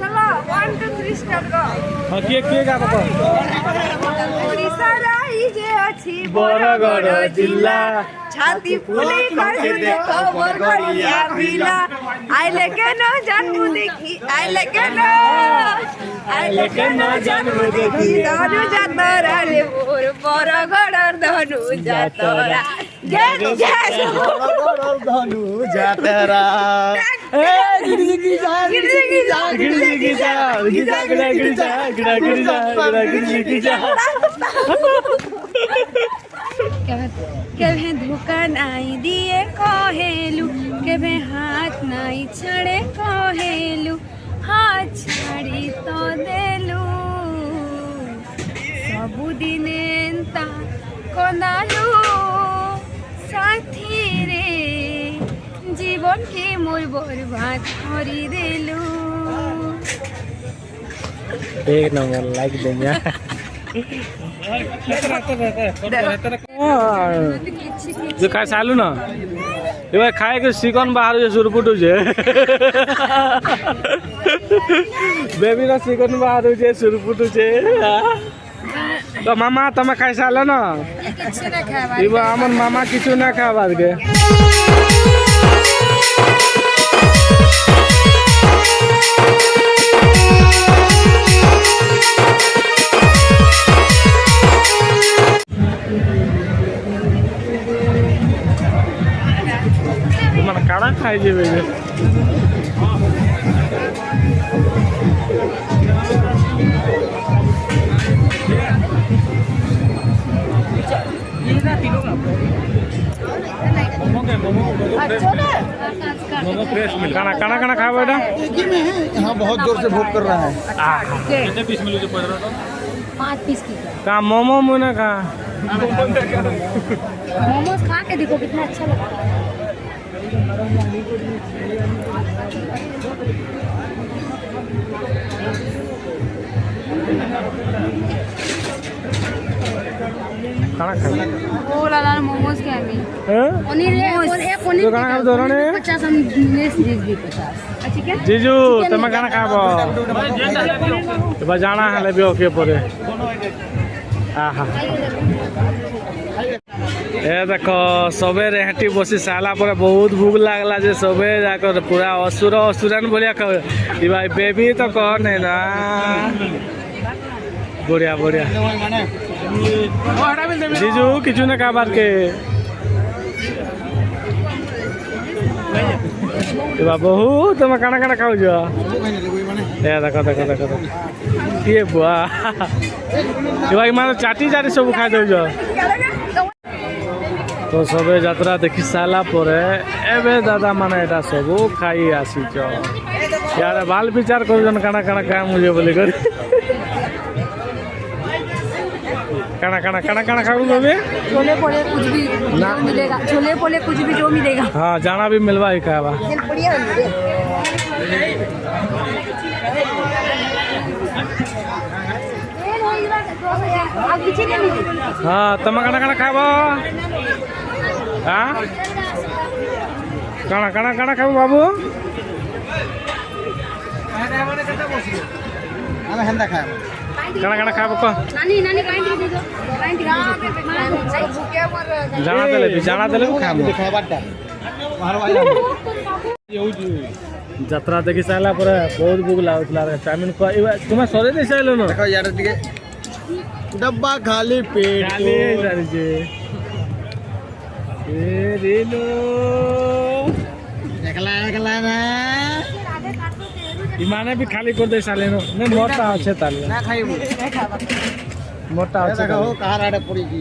चलो 1 2 3 स्टार्ट करो। हां के गाबो ओडिशा राई जे अछि बरगड़ जिल्ला छाती फुली कर देखो बरगड़िया भिला आइले के न जानबू देखी आइले के न जानबू देखी धनु जातरा ले मोर बरगड़ धनु जातरा गे बरगड़ धनु जातरा ए गिड़ी जा केभे धोखा नाई दिए कहेलु केभे हाथ नाई छड़े कहेलु हाथ छाड़ी तो देलु सबुदिन एंता कनालु साथी रे जीवन के मोर बर्बाद करी देलु। एक नंबर लाइक देंगे जो खाए सालू ना ये खाए के चिकन बाहर सुरपुट बेबी ना चिकन बाहर सुरपुट तो मामा तुम खाई साल ना आम मामा किचु ना खा बाद के काड़ा खाई जेबे खाना खाना खाना खा बेटा यहाँ बहुत जोर से भूख कर रहा है। कितने पीस मिले 5 पीस की का मोमो मुना का मोमोज खा के देखो कितना अच्छा लगा। खाना खा ओ लाला मोमोज के आगे पनीर है और एक पनीर जो खाना खा दो ने 50 हम नेस चीज भी 50 अच्छा क्या जीजू तुम खाना खाबो तो जाना है लेबे ओके परे आहा ए देखो सबे रेहटी बसी साला पर बहुत भूख लागला जे सबे जाकर पूरा असुरन बोलिया भाई बेबी तो कौन है ना बढ़िया बढ़िया जीजू किचु ना का बात के बहुत तुम खाना खाना खाऊ जो ए देखो देखो देखो किए बुआ मानो चाटी चाटी सब खा दो जो तो सबे यात्रा देखी सारा पर एबे दादा माने एटा सब खाई आसी यार बाल विचार कर काना काना खाए मुझे बोले कर काना काना काना काना खाऊ बे छोले पोले कुछ भी ना मिलेगा छोले पोले कुछ भी जो मिलेगा हाँ जाना भी मिलवा ही खावा हाँ तुम काना काना खाबो हाँ काना काना काना खाबो बाबू काना काना खाबो को नानी नानी काइन दे दो काइन जाना देले खाबो यात्रा देखी सारा पर बहुत भूख लागुला चाउमिन को तुम सरे दे साइलो न देखो यार टिके डब्बा खाली पेट खाली सारी जे ए रेलो एकला एकला ना इमाने भी खाली कर दे साले न ने मोटा আছে ताले ना खाइबो मोटा আছে देखो कहां आड़े पड़ी की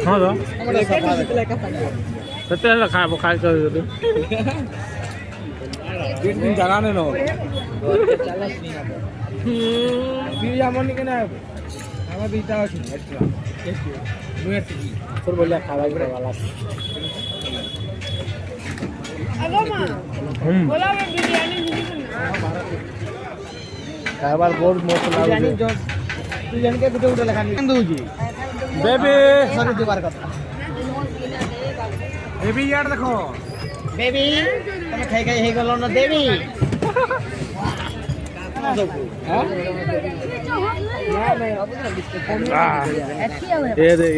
हां तो हमरे सफा सत्य खाबो खाई कर एक दिन जगाने न फिर जामन के ना हमें बीता আছে তোর বলে খাওয়াই वाला अगो मां बोला मैं बिरयानी खाবার बहुत मस्त लागे तू जान के बिटे उठे लखानी दूजी बेबी सर दीवार का बेबी यार देखो बेबी তুমি খাই খাই হয়ে গেল না দেবী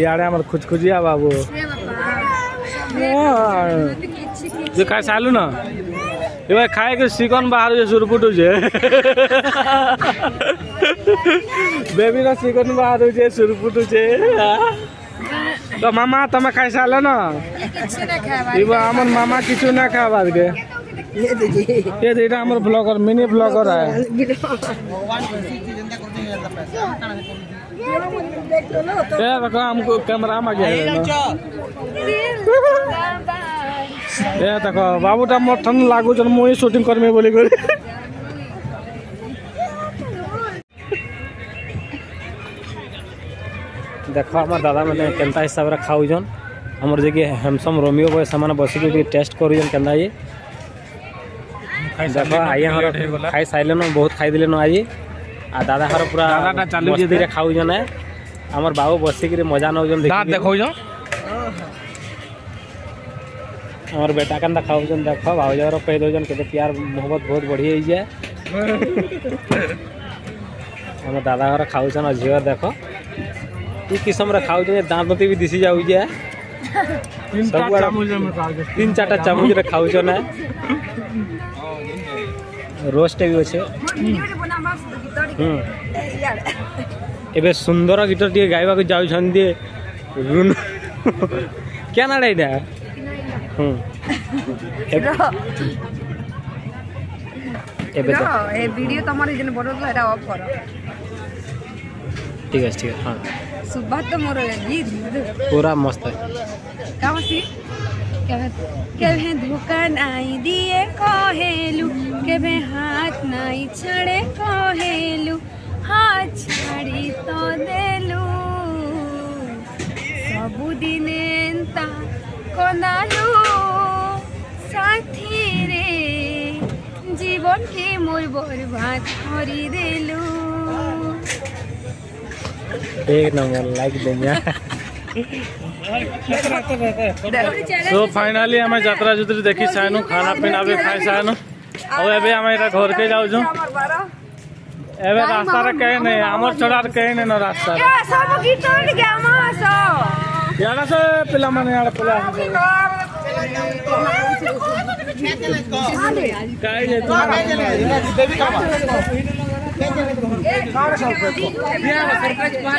ইয়ারে আমার খুচখুচিয়া বাবু যে খাই চাইলু না এবার খাই কি চিকন বাহারুছে সুরপুটুছে বেবির চিকন বাহারুছে সুরপুটুছে তো মামা তুমি খাই চাইল না এবার আমার মামা কিছু না খাবা আজকে এটা আমার ব্লগার মিনি ব্লগার है देखो हमको कैमरा में गया ए देखो बाबूटा मोर ठंड लागू जन मुई शूटिंग करमे बोली कर देखो हमर दादा मैंने केनता हिसाब रे खाऊ जन हमर जे हैंडसम रोमियो बॉय सामान बसी के टेस्ट करू जन केना ये देखो आइए हमारा खाई साइलेन बहुत खाई दिले न आज आ दादा हर पूरा चालू जे धीरे खाऊ जन है हमर बाबू बसी के मजा न जन देखो जन हमर बेटा कंदा खाऊ जन देखो बाबू जरा कह दो जन के प्यार मोहब्बत बहुत बढ़िया ही है हमर दादा हर खाऊ जन झियर देखो ई किस्म रे खाऊ जन दांत नती भी दिसी जाऊ जे तीन चारटा चामच रे खाऊ जन है रोस्ट भी अच्छे एबे सुंदर गीत टे गाइबा को जाउ छंदी रुन क्या ना डाइडा एबे तो ए वीडियो तमार जन बडला एटा ऑफ करो ठीक है हां सुबह तो मोर गीत पूरा मस्त है का मसी केभे धोखा नाई दिए कहेलु केभे हाथ नाई छड़े कहेलु हाथ छाड़ी तो देलु सबु दिने एंता कोनालु साथी रे जीवन के मोर बर्बाद करी देलु एक नंबर लाइक देंगे सो फाइनली आम यात्रा जुत्री देखी साइनु खाना पीना भी खाई साइनु और एबे आम एटा घर के जाऊ एबे रास्ता रे कहे नहीं हमर चढ़ार कहे नहीं ना रास्ता रे सब गीत गया मासो याडा से पिला माने याडा पिला काई जे तू देवी खावा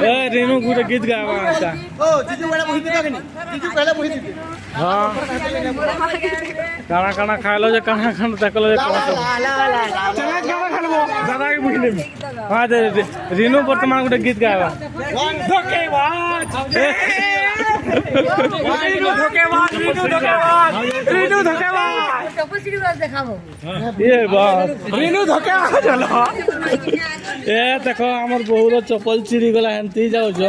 ए रेणु गुटे गीत गावा आता ओ जीजू वाला मोहित दे के जीजू पहले मोहित दे हां काना खाइलो जे काना देखलो जे चला काना खालबो दादा के बुझले हां दे रेणु वर्तमान गुटे गीत गावा धोखेबाज रेणु धोखेबाज कपसिटी वाला देखाबो ये बात रेणु धोखेबाज चलो ए देखो हमर बहुर चप्पल चिरी गला हंती जाऊ जो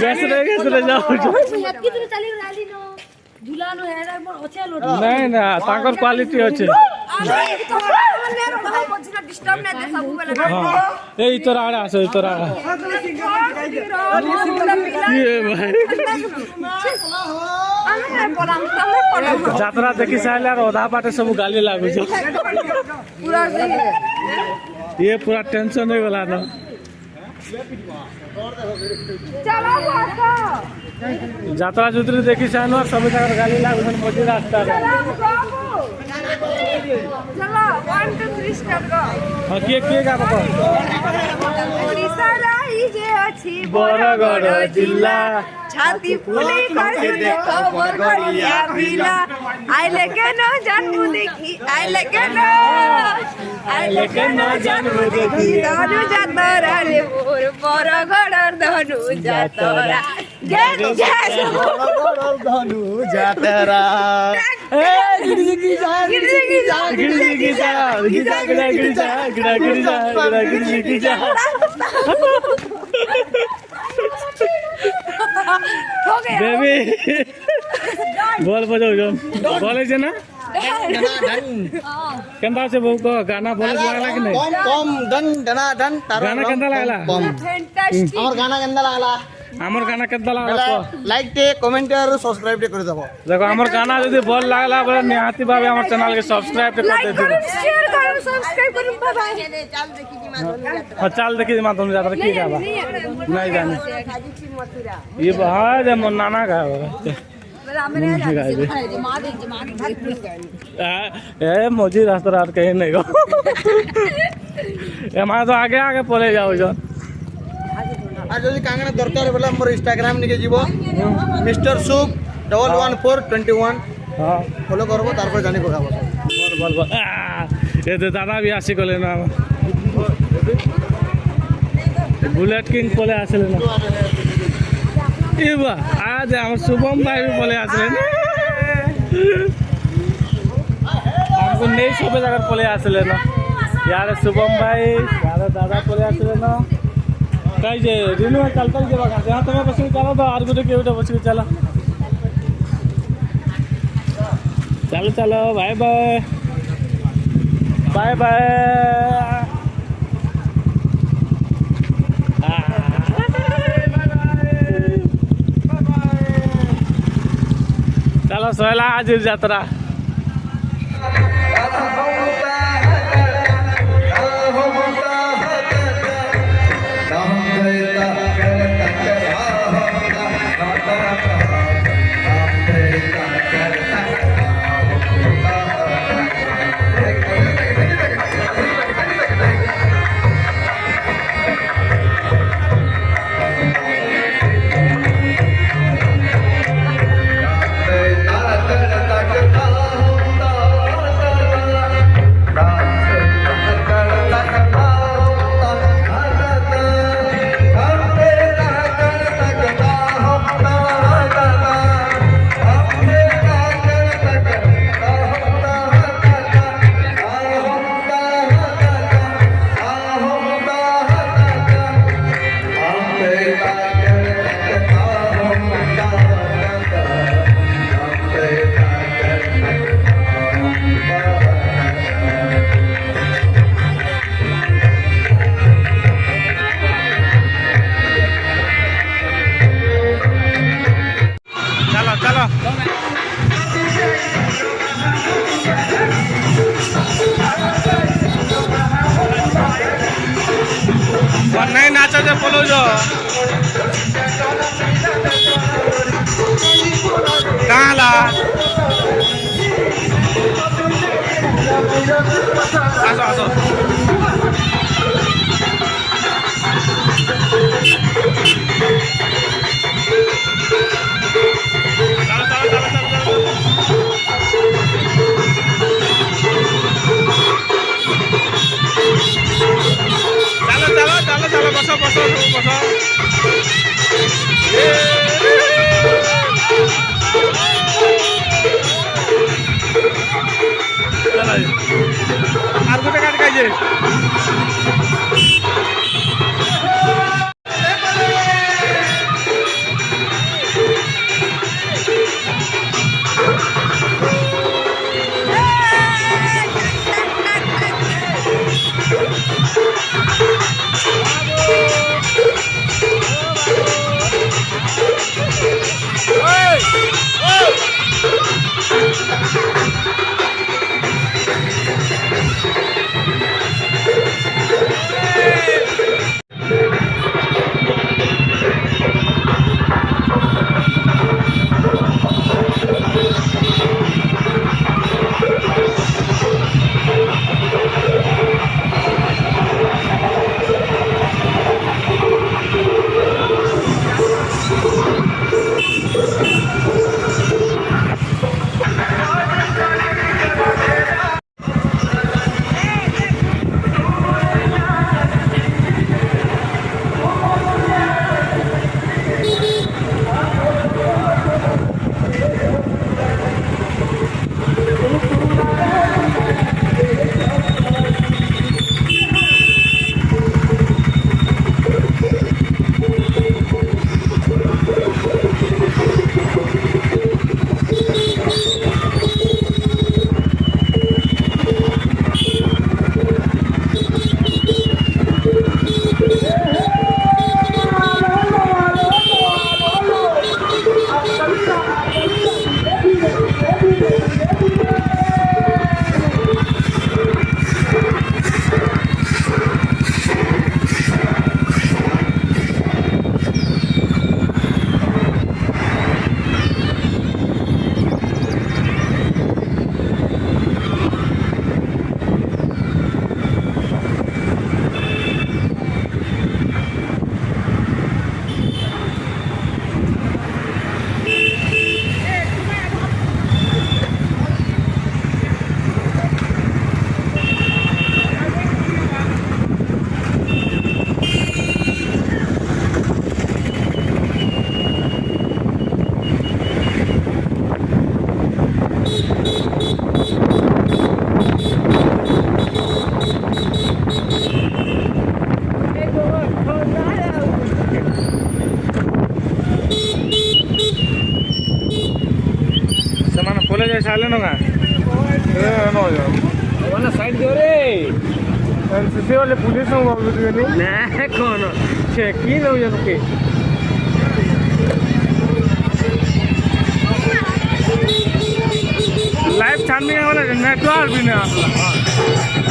गैस रे जाऊ जो कितने चली राली नो झुलानो हेडा अच्छे लोड नहीं ना ताकर क्वालिटी अच्छे डिस्टर्ब नहीं दे सब बेला ए इतरा आड़ा आसो इतरा ये भाई यात्रा देखी साइले और आधा पाटे सब गाली लागू छ पूरा ये पूरा टेंशन हो गला ना चलो बाका यात्रा जुत्री देखी साइनो सब जगह गाली लागू छ मोदी रास्ता रे चलो 1 2 3 स्टार्ट गो हां के गा बता ओडिसा राई जे अछि बरगड़ जिल्ला छाती फुली कर देखो बरगड़िया भिला आइले के न जानू देखी आइले के न जानू देखी धनु जातरा रे मोर बरगड़ धनु जातरा जय जय धनु जातरा ए गिरगी जा हो गया बेबी बोल बजाओ जो बोले जे ना केंदा से बहु को गाना बोले लागला कि नहीं कम कम दन दना दन तारा गाना केंदा लागला फैंटास्टिक और गाना केंदा लागला আমার গানা কেতে লাগলা লাইক टे कमेंट और सब्सक्राइब टे कर दबो देखो আমার গানা যদি ভাল লাগলা বলে নিহাতি ভাবে আমার চ্যানেল কে সাবস্ক্রাইব टे कर লাইক दे করুন শেয়ার করুন সাবস্ক্রাইব করুন বাবা चल देखी माधव यात्रा की जाबा नहीं जाने ये बाहर है मन नाना का ए मोजी रास्ता रात कहीं नहीं गो ए मा तो आगे आगे पले जाओ जो आ जल्दी कांगना दरकार बोला मोर इंस्टाग्राम निके जीवो मिस्टर सुप 11421 हां फॉलो करबो तार पर जाने को खाबो बोल बोल ये तो दादा भी आसी कोले ना बुलेट किंग पले आसले ना इबा आज हम शुभम भाई भी पले आसले ना हमको नहीं सब जगह पले आसले ना यार शुभम भाई यार दादा पले आसले ना कई जे रिनु चलता जे बगा हां तुम्हें बस चलो तो आर गुटे के बस चलो चलो चलो बाय बाय बाय बाय चलो सोहला आज यात्रा नहीं नाचा जे बोलो जो कहाँ ला आसो आसो चलो बसो बसो बसो আর গোটে কাট খাইছে ସାଇଲେ ନଙ୍ଗା ମାନେ ସାଇଡ୍ ଦିଅ ରେ ସେ ଗଲେ ପୁଲିସ ଭାବୁଥିବେନି ନା କଣ ଛେକି ଦଉଛ ପକେ लाइव छानने वाला नेटवर्क भी नहीं आता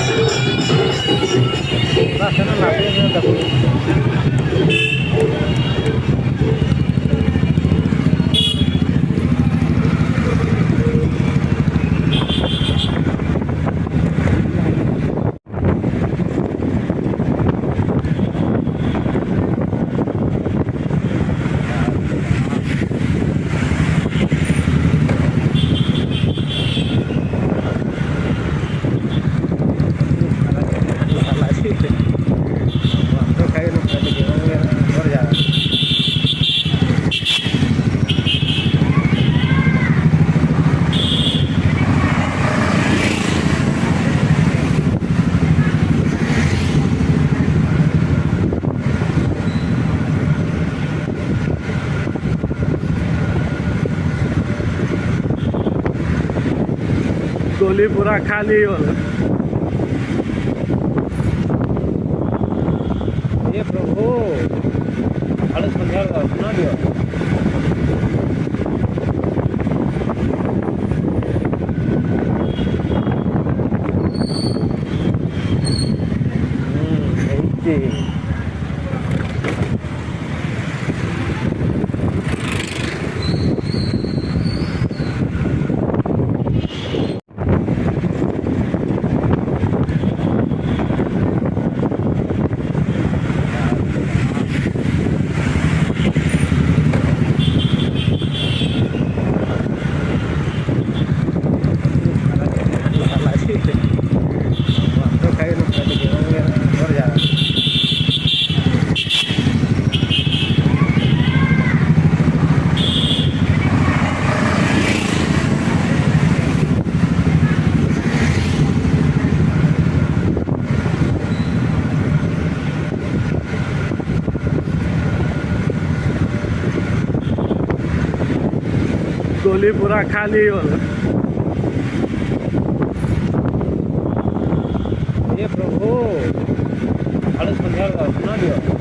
गोली पूरा खाली वाला ये प्रभु अरे संध्या सुना दियो गोली पूरा खाली वाला ये प्रभु अरे संध्या सुना दियो